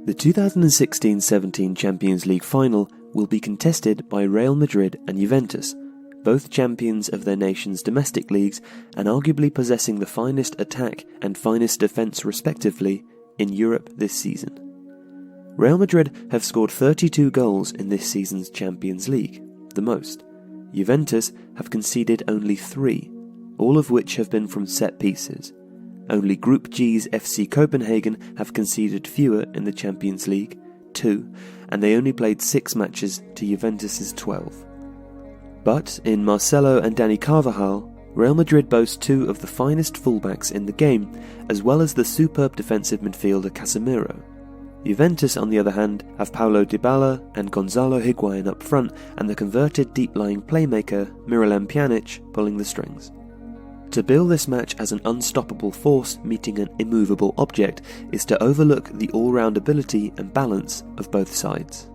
The 2016-17 Champions League final will be contested by Real Madrid and Juventus, both champions of their nation's domestic leagues and arguably possessing the finest attack and finest defence respectively in Europe this season. Real Madrid have scored 32 goals in this season's Champions League, the most. Juventus have conceded only 3, all of which have been from set pieces. Only Group G's FC Copenhagen have conceded fewer in the Champions League, 2, and they only played 6 matches to Juventus's 12. But in Marcelo and Dani Carvajal, Real Madrid boast 2 of the finest fullbacks in the game, as well as the superb defensive midfielder Casemiro. Juventus, on the other hand, have Paulo Dybala and Gonzalo Higuain up front, and the converted deep-lying playmaker Miralem Pjanic pulling the strings. To bill this match as an unstoppable force meeting an immovable object is to overlook the all-round ability and balance of both sides.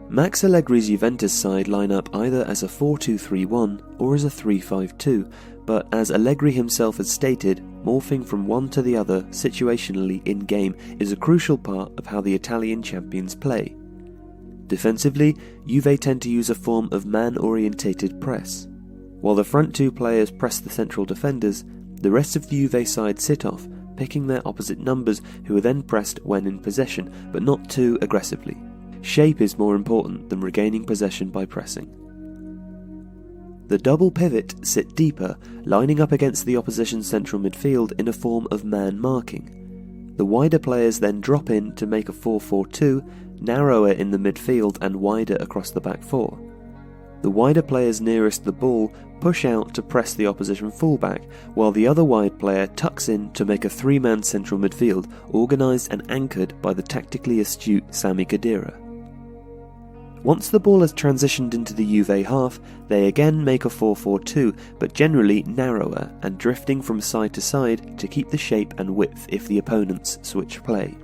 Max Allegri's Juventus side line up either as a 4-2-3-1 or as a 3-5-2, but as Allegri himself has stated, morphing from one to the other situationally in-game is a crucial part of how the Italian champions play. Defensively, Juve tend to use a form of man-orientated press. While the front 2 players press the central defenders, the rest of the Juve side sit off, picking their opposite numbers who are then pressed when in possession, but not too aggressively. Shape is more important than regaining possession by pressing. The double pivot sit deeper, lining up against the opposition central midfield in a form of man marking. The wider players then drop in to make a 4-4-2, narrower in the midfield and wider across the back 4. The wider players nearest the ball push out to press the opposition fullback, while the other wide player tucks in to make a 3-man central midfield, organised and anchored by the tactically astute Sami Khedira. Once the ball has transitioned into the Juve half, they again make a 4-4-2, but generally narrower and drifting from side to side to keep the shape and width if the opponents switch play.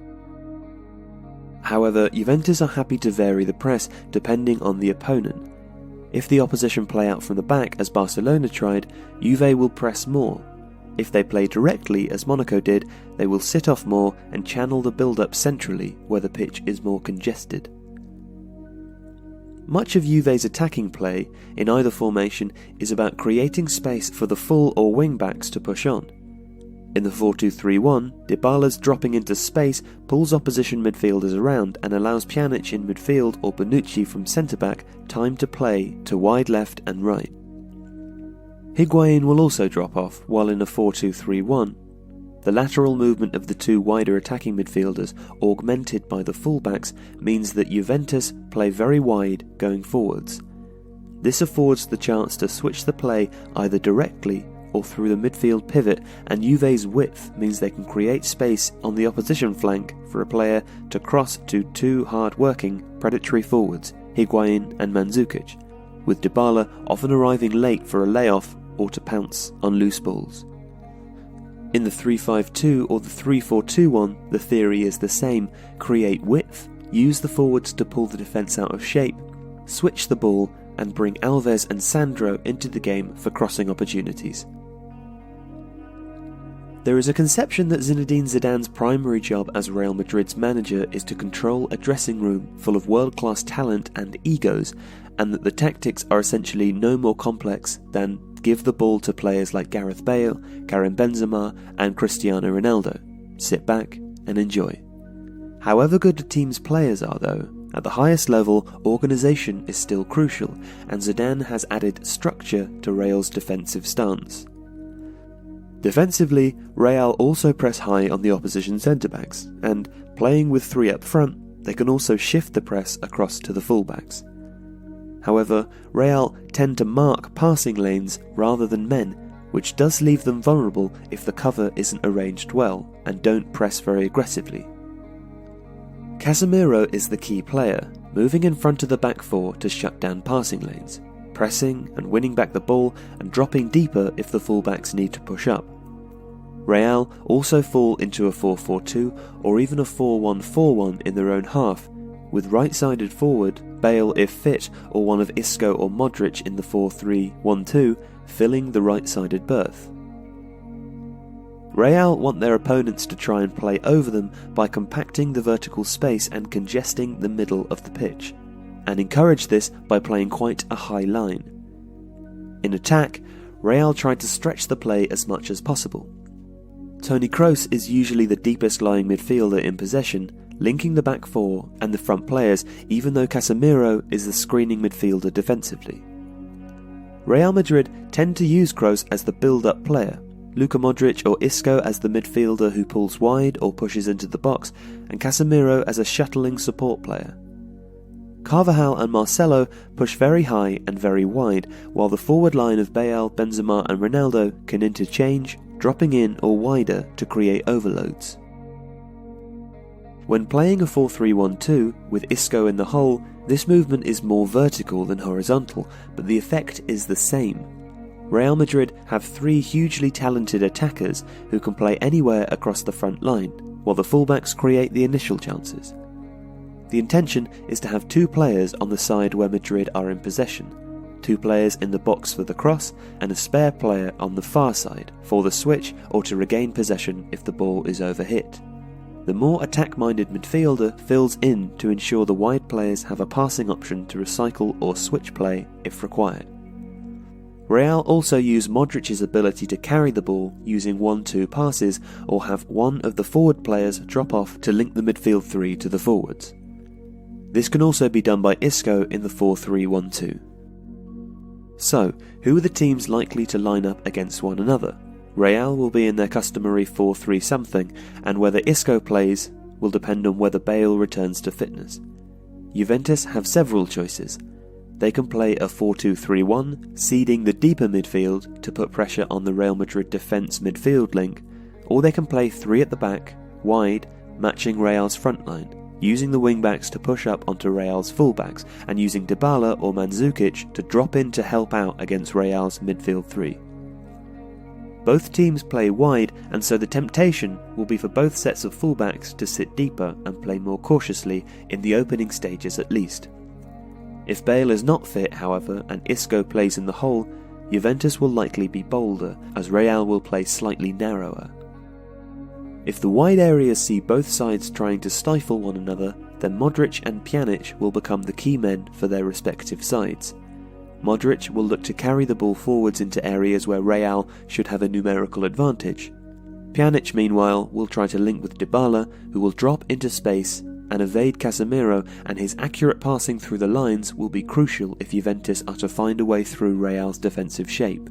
However, Juventus are happy to vary the press depending on the opponent. If the opposition play out from the back as Barcelona tried, Juve will press more. If they play directly as Monaco did, they will sit off more and channel the build-up centrally where the pitch is more congested. Much of Juve's attacking play, in either formation, is about creating space for the full or wing-backs to push on. In the 4-2-3-1, Dybala's dropping into space pulls opposition midfielders around and allows Pjanic in midfield or Bonucci from centre-back time to play to wide left and right. Higuain will also drop off, while in a 4-2-3-1, the lateral movement of the 2 wider attacking midfielders, augmented by the fullbacks, means that Juventus play very wide going forwards. This affords the chance to switch the play either directly or through the midfield pivot, and Juve's width means they can create space on the opposition flank for a player to cross to 2 hard-working, predatory forwards, Higuain and Mandzukic, with Dybala often arriving late for a layoff or to pounce on loose balls. In the 3-5-2 or the 3-4-2-1, the theory is the same: create width, use the forwards to pull the defence out of shape, switch the ball, and bring Alves and Sandro into the game for crossing opportunities. There is a conception that Zinedine Zidane's primary job as Real Madrid's manager is to control a dressing room full of world-class talent and egos, and that the tactics are essentially no more complex than give the ball to players like Gareth Bale, Karim Benzema and Cristiano Ronaldo. Sit back and enjoy. However good a team's players are though, at the highest level, organisation is still crucial, and Zidane has added structure to Real's defensive stance. Defensively, Real also press high on the opposition centre-backs, and playing with 3 up front, they can also shift the press across to the fullbacks. However, Real tend to mark passing lanes rather than men, which does leave them vulnerable if the cover isn't arranged well and don't press very aggressively. Casemiro is the key player, moving in front of the back 4 to shut down passing lanes, pressing and winning back the ball and dropping deeper if the fullbacks need to push up. Real also fall into a 4-4-2 or even a 4-1-4-1 in their own half, with right-sided forward, Bale if fit, or one of Isco or Modric in the 4-3-1-2 filling the right-sided berth. Real want their opponents to try and play over them by compacting the vertical space and congesting the middle of the pitch, and encourage this by playing quite a high line. In attack, Real tried to stretch the play as much as possible. Toni Kroos is usually the deepest lying midfielder in possession, linking the back four and the front players, even though Casemiro is the screening midfielder defensively. Real Madrid tend to use Kroos as the build-up player, Luka Modric or Isco as the midfielder who pulls wide or pushes into the box, and Casemiro as a shuttling support player. Carvajal and Marcelo push very high and very wide, while the forward line of Bale, Benzema and Ronaldo can interchange, dropping in or wider to create overloads. When playing a 4-3-1-2 with Isco in the hole, this movement is more vertical than horizontal, but the effect is the same. Real Madrid have three hugely talented attackers who can play anywhere across the front line, while the fullbacks create the initial chances. The intention is to have two players on the side where Madrid are in possession, two players in the box for the cross, and a spare player on the far side for the switch or to regain possession if the ball is overhit. The more attack-minded midfielder fills in to ensure the wide players have a passing option to recycle or switch play if required. Real also use Modric's ability to carry the ball using 1-2 passes or have one of the forward players drop off to link the midfield three to the forwards. This can also be done by Isco in the 4-3-1-2. So, who are the teams likely to line up against one another? Real will be in their customary 4-3-something, and whether Isco plays will depend on whether Bale returns to fitness. Juventus have several choices. They can play a 4-2-3-1, seeding the deeper midfield to put pressure on the Real Madrid defence midfield link, or they can play three at the back, wide, matching Real's front line, using the wing-backs to push up onto Real's full-backs, and using Dybala or Mandzukic to drop in to help out against Real's midfield three. Both teams play wide, and so the temptation will be for both sets of full-backs to sit deeper and play more cautiously in the opening stages at least. If Bale is not fit, however, and Isco plays in the hole, Juventus will likely be bolder, as Real will play slightly narrower. If the wide areas see both sides trying to stifle one another, then Modric and Pjanic will become the key men for their respective sides. Modric will look to carry the ball forwards into areas where Real should have a numerical advantage. Pjanic, meanwhile, will try to link with Dybala, who will drop into space and evade Casemiro, and his accurate passing through the lines will be crucial if Juventus are to find a way through Real's defensive shape.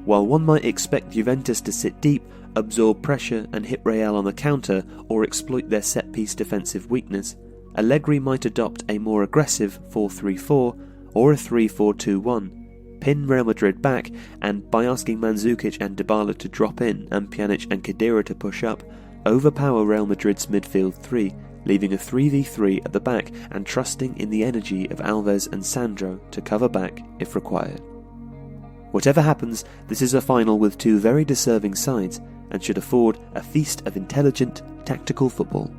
While one might expect Juventus to sit deep, absorb pressure and hit Real on the counter or exploit their set-piece defensive weakness, Allegri might adopt a more aggressive 4-3-4 or a 3-4-2-1, pin Real Madrid back, and by asking Mandzukic and Dybala to drop in and Pjanic and Khedira to push up, overpower Real Madrid's midfield three, leaving a 3v3 at the back and trusting in the energy of Alves and Sandro to cover back if required. Whatever happens, this is a final with two very deserving sides and should afford a feast of intelligent, tactical football.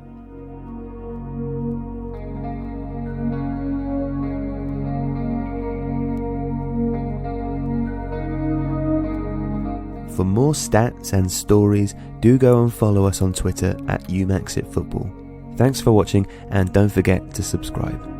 For more stats and stories, do go and follow us on Twitter at uMAXit Football. Thanks for watching, and don't forget to subscribe.